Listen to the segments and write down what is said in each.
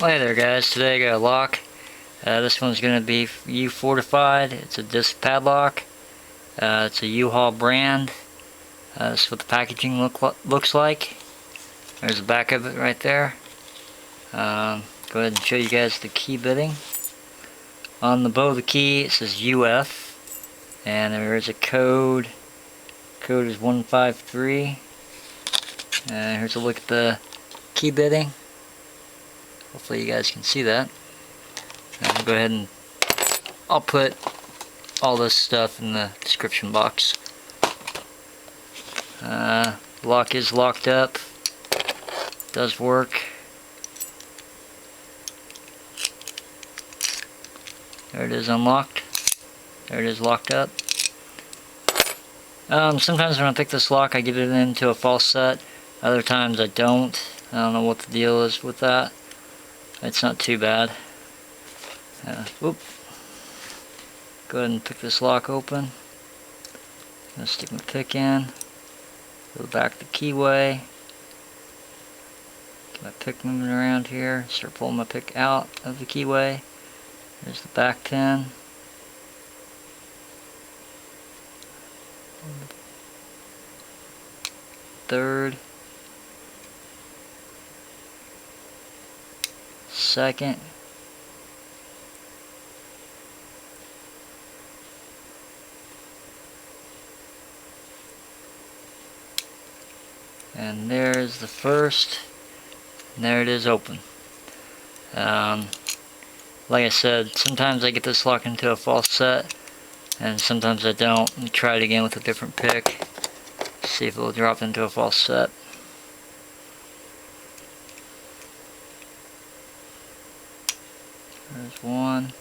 Hey there guys, today I got a lock. This one's going to be U-Fortified. It's a disc padlock. It's a U-Haul brand. This is what the packaging looks like. There's the back of it right there. Go ahead and show you guys the key bitting. On the bow of the key it says UF, and there is a code. Code is 153. Here's a look at the key bitting. Hopefully you guys can see that. I'll go ahead and I'll put all this stuff in the description box. Lock is locked up. Does work. There it is unlocked. There it is locked up. Sometimes when I pick this lock I get it into a false set. Other times I don't. I don't know what the deal is with that. It's not too bad. Whoop. Go ahead and pick this lock open. I'm gonna stick my pick in. Go back the keyway. Get my pick moving around here. Start pulling my pick out of the keyway. There's the back pin. Third. Second. And there's the first. And there it is open. Like I said, sometimes I get this lock into a false set, and sometimes I don't. Let me try it again with a different pick. See if it will drop into a false set. There's one.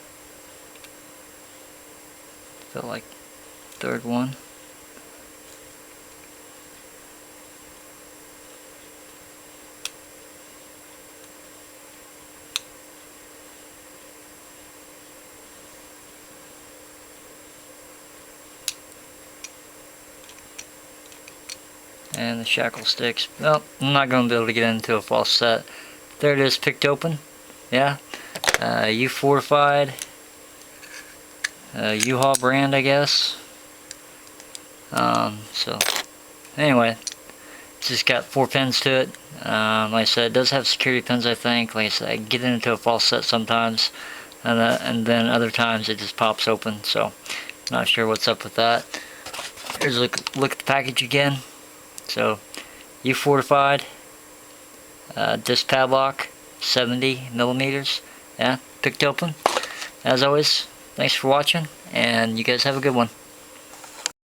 Felt like third one. And the shackle sticks. Well, I'm not going to be able to get into a false set. There it is, picked open. Yeah. U-Fortified. U-Haul brand, I guess. So, anyway. It's just got 4 pins to it. Like I said, it does have security pins, I think. Like I said, I get into a false set sometimes. And then other times it just pops open. So, not sure what's up with that. Here's a look at the package again. So, U-Fortified, disc padlock, 70 millimeters. Yeah, picked open. As always, thanks for watching, and you guys have a good one.